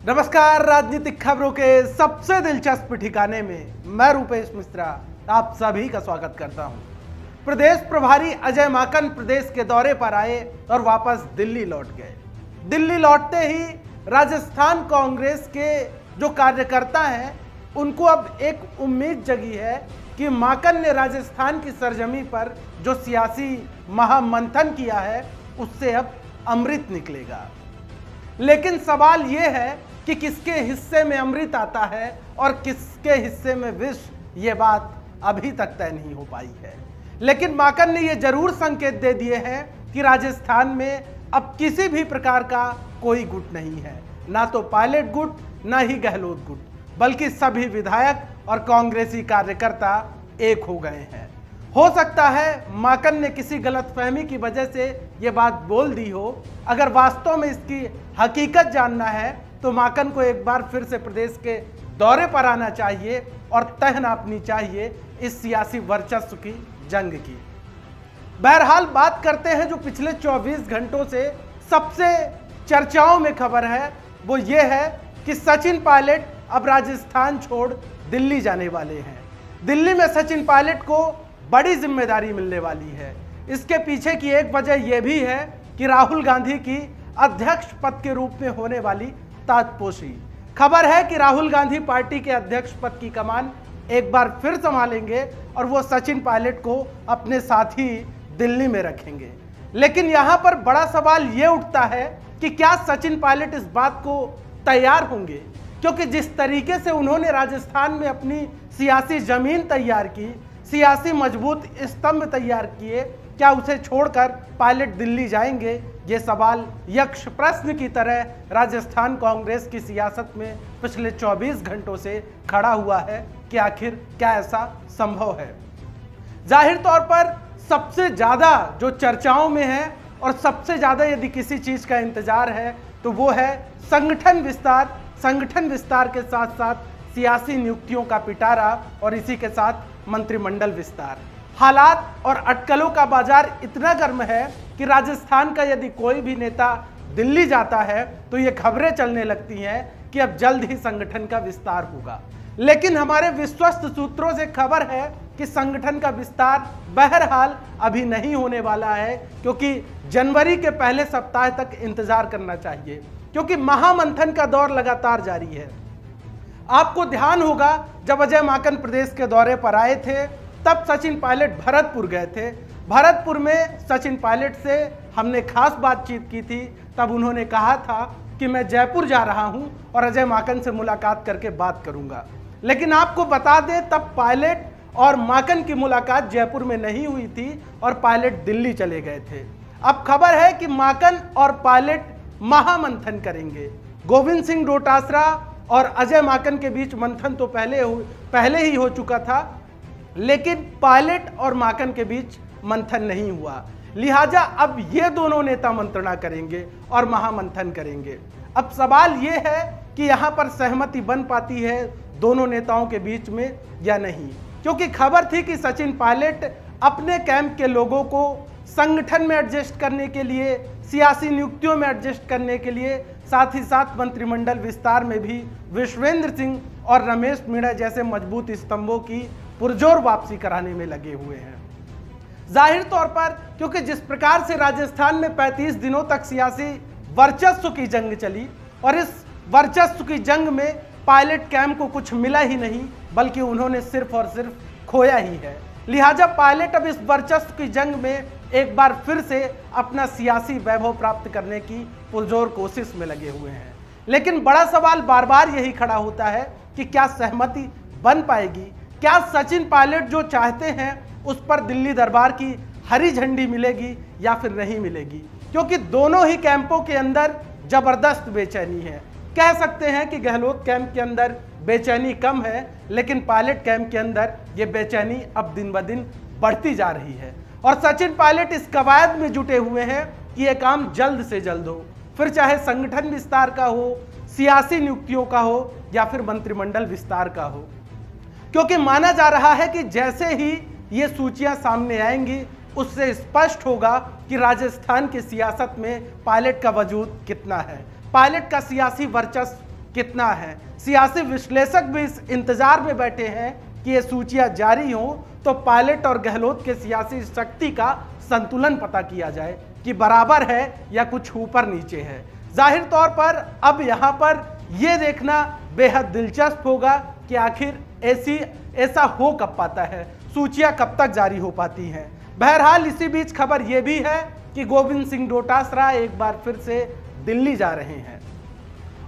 नमस्कार। राजनीतिक खबरों के सबसे दिलचस्प ठिकाने में मैं रूपेश मिश्रा आप सभी का स्वागत करता हूं। प्रदेश प्रभारी अजय माकन प्रदेश के दौरे पर आए और वापस दिल्ली लौट गए। दिल्ली लौटते ही राजस्थान कांग्रेस के जो कार्यकर्ता हैं उनको अब एक उम्मीद जगी है कि माकन ने राजस्थान की सरजमी पर जो सियासी महामंथन किया है उससे अब अमृत निकलेगा। लेकिन सवाल यह है कि किसके हिस्से में अमृत आता है और किसके हिस्से में विष, ये बात अभी तक तय नहीं हो पाई है। लेकिन माकन ने यह जरूर संकेत दे दिए हैं कि राजस्थान में अब किसी भी प्रकार का कोई गुट नहीं है, ना तो पायलट गुट ना ही गहलोत गुट, बल्कि सभी विधायक और कांग्रेसी कार्यकर्ता एक हो गए हैं। हो सकता है माकन ने किसी गलतफहमी की वजह से ये बात बोल दी हो। अगर वास्तव में इसकी हकीकत जानना है तो माकन को एक बार फिर से प्रदेश के दौरे पर आना चाहिए और तह नापनी चाहिए इस सियासी वर्चस्व की जंग की। बहरहाल बात करते हैं जो पिछले 24 घंटों से सबसे चर्चाओं में खबर है, वो ये है कि सचिन पायलट अब राजस्थान छोड़ दिल्ली जाने वाले हैं। दिल्ली में सचिन पायलट को बड़ी जिम्मेदारी मिलने वाली है। इसके पीछे की एक वजह यह भी है कि राहुल गांधी की अध्यक्ष पद के रूप में होने वाली ताजपोशी। खबर है कि राहुल गांधी पार्टी के अध्यक्ष पद की कमान एक बार फिर संभालेंगे और वो सचिन पायलट को अपने साथ ही दिल्ली में रखेंगे। लेकिन यहां पर बड़ा सवाल ये उठता है कि क्या सचिन पायलट इस बात को तैयार होंगे, क्योंकि जिस तरीके से उन्होंने राजस्थान में अपनी सियासी जमीन तैयार की, सियासी मजबूत स्तंभ तैयार किए, क्या उसे छोड़कर पायलट दिल्ली जाएंगे? ये सवाल यक्ष प्रश्न की तरह राजस्थान कांग्रेस की सियासत में पिछले 24 घंटों से खड़ा हुआ है कि आखिर क्या ऐसा संभव है। जाहिर तौर पर सबसे ज़्यादा जो चर्चाओं में है और सबसे ज़्यादा यदि किसी चीज़ का इंतजार है तो वो है संगठन विस्तार। संगठन विस्तार के साथ साथ सियासी नियुक्तियों का पिटारा और इसी के साथ मंत्रिमंडल विस्तार। हालात और अटकलों का बाजार इतना गर्म है कि राजस्थान का यदि कोई भी नेता दिल्ली जाता है तो ये खबरें चलने लगती हैं कि अब जल्द ही संगठन का विस्तार होगा। लेकिन हमारे विश्वस्त सूत्रों से खबर है कि संगठन का विस्तार बहरहाल अभी नहीं होने वाला है, क्योंकि जनवरी के पहले सप्ताह तक इंतजार करना चाहिए, क्योंकि महामंथन का दौर लगातार जारी है। आपको ध्यान होगा जब अजय माकन प्रदेश के दौरे पर आए थे तब सचिन पायलट भरतपुर गए थे। भरतपुर में सचिन पायलट से हमने खास बातचीत की थी। तब उन्होंने कहा था कि मैं जयपुर जा रहा हूं और अजय माकन से मुलाकात करके बात करूंगा। लेकिन आपको बता दें तब पायलट और माकन की मुलाकात जयपुर में नहीं हुई थी और पायलट दिल्ली चले गए थे। अब खबर है कि माकन और पायलट महामंथन करेंगे। गोविंद सिंह डोटासरा और अजय माकन के बीच मंथन तो पहले ही हो चुका था, लेकिन पायलट और माकन के बीच मंथन नहीं हुआ। लिहाजा अब ये दोनों नेता मंत्रणा करेंगे और महामंथन करेंगे। अब सवाल ये है कि यहाँ पर सहमति बन पाती है दोनों नेताओं के बीच में या नहीं, क्योंकि खबर थी कि सचिन पायलट अपने कैंप के लोगों को संगठन में एडजस्ट करने के लिए, सियासी नियुक्तियों में एडजस्ट करने के लिए, साथ ही साथ मंत्रिमंडल विस्तार में भी विश्वेंद्र सिंह और रमेश मीणा जैसे मजबूत स्तंभों की पुरजोर वापसी कराने में लगे हुए हैं। जाहिर तौर पर क्योंकि जिस प्रकार से राजस्थान में 35 दिनों तक सियासी वर्चस्व की जंग चली और इस वर्चस्व की जंग में पायलट कैंप को कुछ मिला ही नहीं, बल्कि उन्होंने सिर्फ और सिर्फ खोया ही है। लिहाजा पायलट अब इस वर्चस्व की जंग में एक बार फिर से अपना सियासी वैभव प्राप्त करने की पुरजोर कोशिश में लगे हुए हैं। लेकिन बड़ा सवाल बार बार यही खड़ा होता है कि क्या सहमति बन पाएगी? क्या सचिन पायलट जो चाहते हैं उस पर दिल्ली दरबार की हरी झंडी मिलेगी या फिर नहीं मिलेगी? क्योंकि दोनों ही कैंपों के अंदर जबरदस्त बेचैनी है। कह सकते हैं कि गहलोत कैंप के अंदर बेचैनी कम है, लेकिन पायलट कैंप के अंदर ये बेचैनी अब दिन ब दिन बढ़ती जा रही है। और सचिन पायलट इस कवायद में जुटे हुए हैं कि ये काम जल्द से जल्द हो, फिर चाहे संगठन विस्तार का हो, सियासी नियुक्तियों का हो या फिर मंत्रिमंडल विस्तार का हो। क्योंकि माना जा रहा है कि जैसे ही ये सूचियां सामने आएंगी उससे स्पष्ट होगा कि राजस्थान की सियासत में पायलट का वजूद कितना है, पायलट का सियासी वर्चस्व कितना है। सियासी विश्लेषक भी इस इंतजार में बैठे हैं कि ये सूचियां जारी हों तो पायलट और गहलोत के सियासी शक्ति का संतुलन पता किया जाए कि बराबर है या कुछ ऊपर नीचे है। जाहिर तौर पर अब यहां पर यह देखना बेहद दिलचस्प होगा कि आखिर ऐसा हो कब पाता है, सूचियां कब तक जारी हो पाती हैं। बहरहाल इसी बीच खबर यह भी है कि गोविंद सिंह डोटासरा एक बार फिर से दिल्ली जा रहे हैं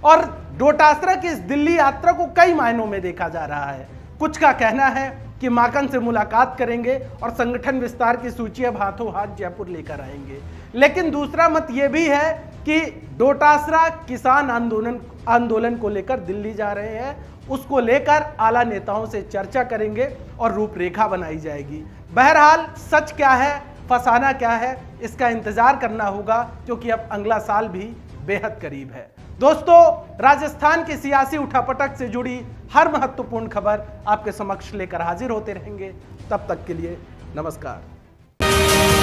और डोटासरा की इस दिल्ली यात्रा को कई मायनों में देखा जा रहा है। कुछ का कहना है कि माकन से मुलाकात करेंगे और संगठन विस्तार की सूची अब हाथों हाथ जयपुर लेकर आएंगे, लेकिन दूसरा मत यह भी है कि डोटासरा किसान आंदोलन को लेकर दिल्ली जा रहे हैं, उसको लेकर आला नेताओं से चर्चा करेंगे और रूपरेखा बनाई जाएगी। बहरहाल सच क्या है, फसाना क्या है, इसका इंतजार करना होगा, क्योंकि अब अगला साल भी बेहद करीब है। दोस्तों, राजस्थान की सियासी उठापटक से जुड़ी हर महत्वपूर्ण खबर आपके समक्ष लेकर हाजिर होते रहेंगे। तब तक के लिए नमस्कार।